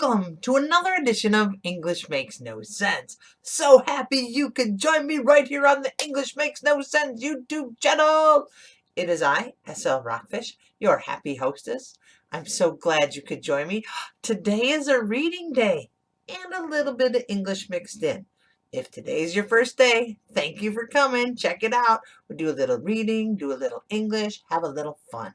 welcome to another edition of English Makes No Sense. So happy you could join me right here on the English Makes No Sense YouTube channel. It is I, SL Rockfish, your happy hostess. I'm so glad you could join me. Today is a reading day and a little bit of English mixed in. If today's your first day, thank you for coming. Check it out. We'll do a little reading, do a little English, have a little fun.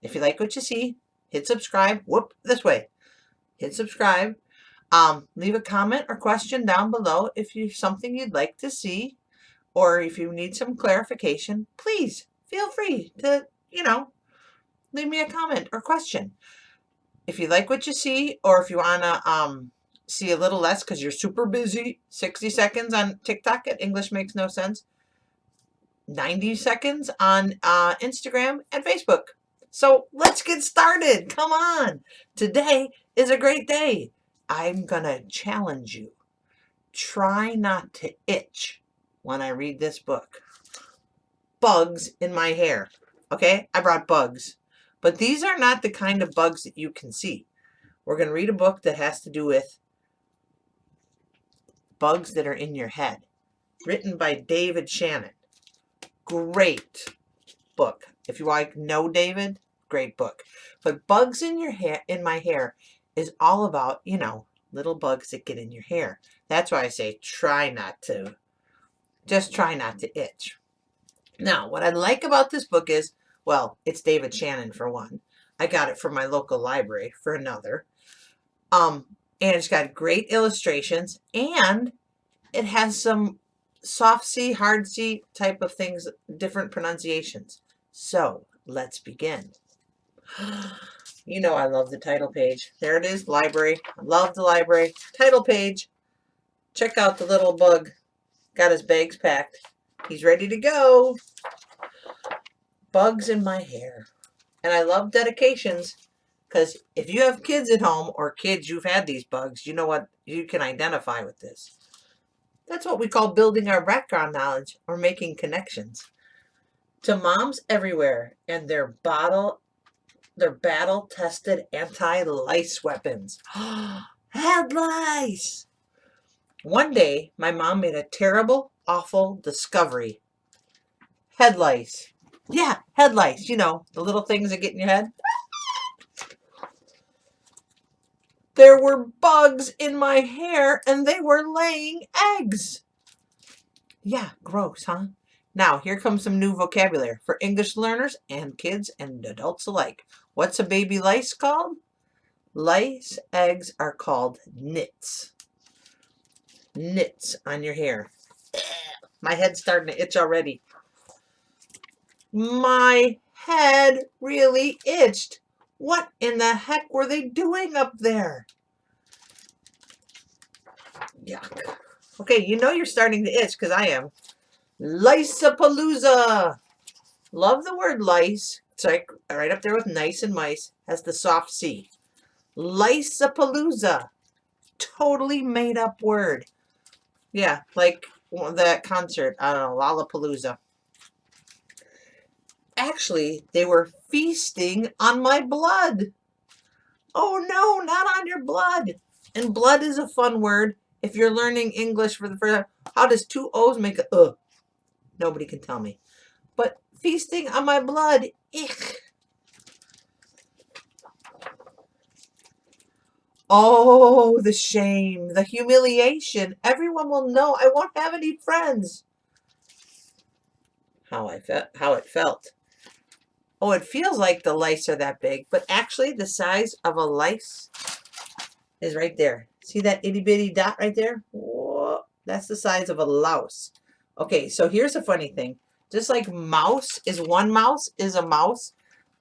If you like what you see, hit subscribe. Whoop, this way. Hit subscribe. Leave a comment or question down below if you something you'd like to see, or if you need some clarification. Please feel free to, leave me a comment or question. If you like what you see, or if you wanna see a little less because you're super busy, 60 seconds on TikTok at English Makes No Sense, 90 seconds on Instagram and Facebook. So let's get started. Come on. Today is a great day. I'm going to challenge you. Try not to itch when I read this book. Bugs in my hair. Okay? I brought bugs. But these are not the kind of bugs that you can see. We're going to read a book that has to do with bugs that are in your head. Written by David Shannon. Great book. If you like know David, great book. But bugs in your hair, in my hair, is all about, little bugs that get in your hair. That's why I say just try not to itch. Now, what I like about this book is, well, it's David Shannon for one. I got it from my local library for another. And it's got great illustrations, and it has some soft C, hard C type of things, different pronunciations. So let's begin. I love the title page. There it is, library. I love the library. Title page. Check out the little bug. Got his bags packed. He's ready to go. Bugs in my hair. And I love dedications because if you have kids at home or kids you've had these bugs, you know what? You can identify with this. That's what we call building our background knowledge or making connections. To moms everywhere and their battle-tested anti-lice weapons. Head lice! One day, my mom made a terrible, awful discovery. Head lice. Yeah, head lice. The little things that get in your head. There were bugs in my hair, and they were laying eggs. Yeah, gross, huh? Now, here comes some new vocabulary for English learners and kids and adults alike. What's a baby lice called? Lice eggs are called nits. Nits on your hair. My head's starting to itch already. My head really itched. What in the heck were they doing up there? Yuck. Okay, you're starting to itch because I am. Liceapalooza. Love the word lice. It's like right up there with nice and mice. Has the soft C. Liceapalooza. Totally made up word. Yeah, like that concert. I don't know, Lollapalooza. Actually, they were feasting on my blood. Oh no, not on your blood. And blood is a fun word. If you're learning English for the first time, how does two O's make a Nobody can tell me. But feasting on my blood, ich. Oh, the shame, the humiliation. Everyone will know I won't have any friends. How it felt. Oh, it feels like the lice are that big, but actually the size of a lice is right there. See that itty bitty dot right there? Whoa, that's the size of a louse. Okay, so here's a funny thing. Just like mouse is a mouse,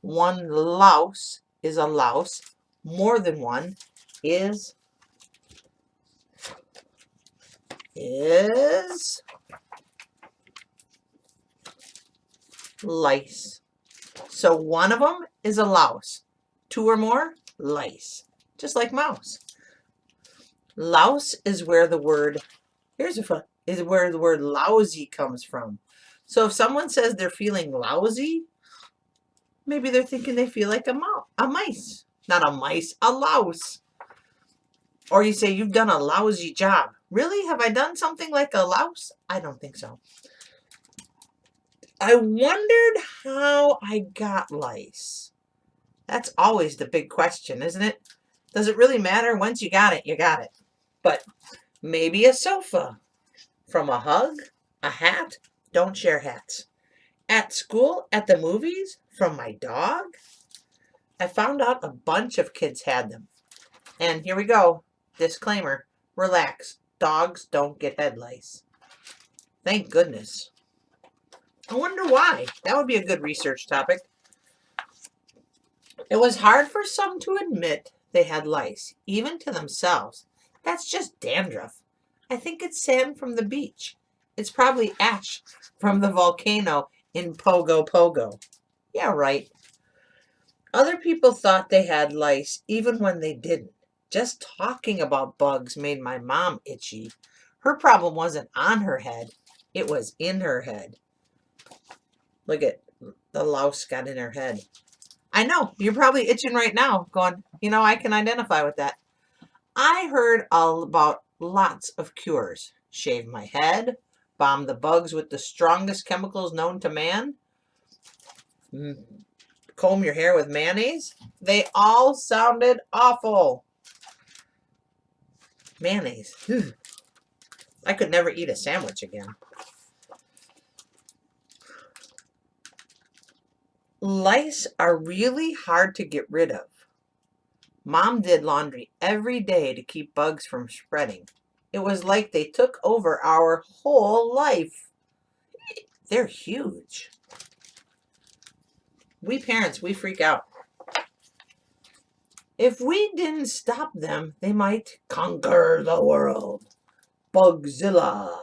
one louse is a louse, more than one is lice. So one of them is a louse. Two or more, lice. Just like mouse. Louse is where the word, is where the word lousy comes from. So if someone says they're feeling lousy, maybe they're thinking they feel like a mice. Not a mice, a louse. Or you say, you've done a lousy job. Really? Have I done something like a louse? I don't think so. I wondered how I got lice. That's always the big question, isn't it? Does it really matter? Once you got it, you got it. But maybe a sofa. From a hug? A hat? Don't share hats. At school? At the movies? From my dog? I found out a bunch of kids had them. And here we go. Disclaimer. Relax. Dogs don't get head lice. Thank goodness. I wonder why. That would be a good research topic. It was hard for some to admit they had lice, even to themselves. That's just dandruff. I think it's sand from the beach. It's probably ash from the volcano in Pogo Pogo. Yeah, right. Other people thought they had lice even when they didn't. Just talking about bugs made my mom itchy. Her problem wasn't on her head. It was in her head. Look at the louse got in her head. I know, you're probably itching right now, going, I can identify with that. I heard all about lots of cures. Shave my head, bomb the bugs with the strongest chemicals known to man, comb your hair with mayonnaise. They all sounded awful. Mayonnaise. I could never eat a sandwich again. Lice are really hard to get rid of. Mom did laundry every day to keep bugs from spreading. It was like they took over our whole life. They're huge. We parents, we freak out. If we didn't stop them, they might conquer the world. Bugzilla.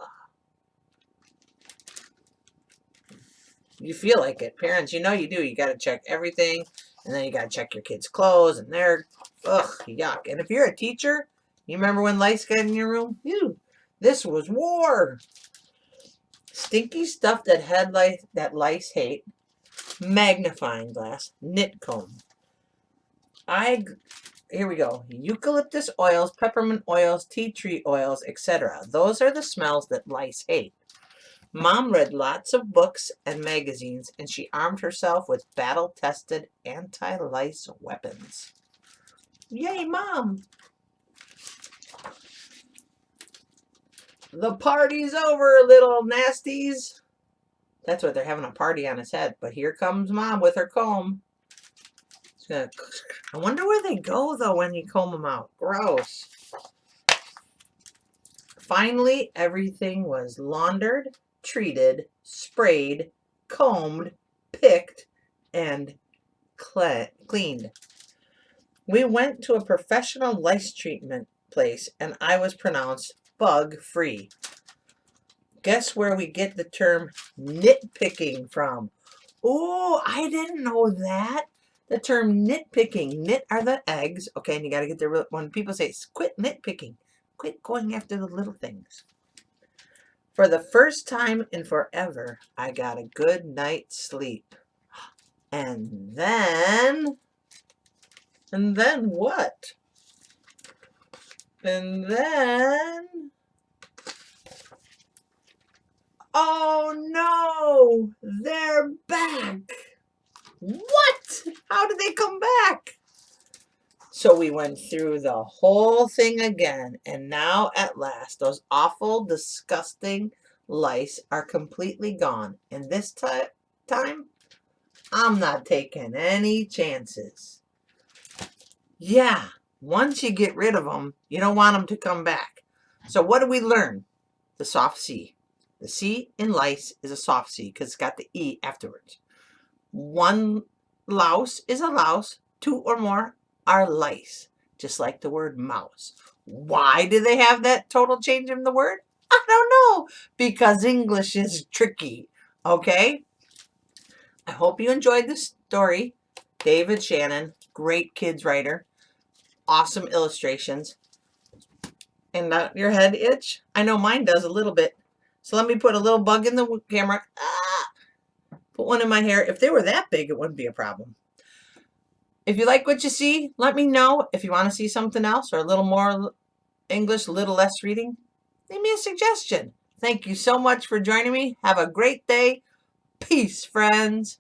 You feel like it. Parents, you do. You got to check everything. And then you got to check your kids' clothes. And they're, yuck. And if you're a teacher, you remember when lice got in your room? This was war. Stinky stuff that lice hate. Magnifying glass. Knit comb. Here we go. Eucalyptus oils, peppermint oils, tea tree oils, etc. Those are the smells that lice hate. Mom read lots of books and magazines, and she armed herself with battle-tested anti-lice weapons. Yay, Mom! The party's over, little nasties. That's what they're having a party on his head. But here comes Mom with her comb. I wonder where they go, though, when you comb them out. Gross. Finally, everything was laundered, treated, sprayed, combed, picked, and cleaned. We went to a professional lice treatment place, and I was pronounced bug-free. Guess where we get the term nitpicking from? Oh, I didn't know that. The term nitpicking. Nit are the eggs. Okay, and you got to get there. When people say, quit nitpicking. Quit going after the little things. For the first time in forever, I got a good night's sleep. And then what? And then, oh no, they're back. What? How did they come back? So we went through the whole thing again, and now at last, those awful, disgusting lice are completely gone. And this time, I'm not taking any chances. Yeah, once you get rid of them, you don't want them to come back. So what do we learn? The soft C. The C in lice is a soft C because it's got the E afterwards. One louse is a louse. Two or more are lice, just like the word mouse. Why do they have that total change in the word? I don't know, because English is tricky, okay? I hope you enjoyed this story. David Shannon, great kids writer, awesome illustrations. And your head itch? I know mine does a little bit. So let me put a little bug in the camera. Put one in my hair. If they were that big, it wouldn't be a problem. If you like what you see, let me know. If you want to see something else or a little more English a little less reading? Leave me a suggestion. Thank you so much for joining me. Have a great day. Peace, friends.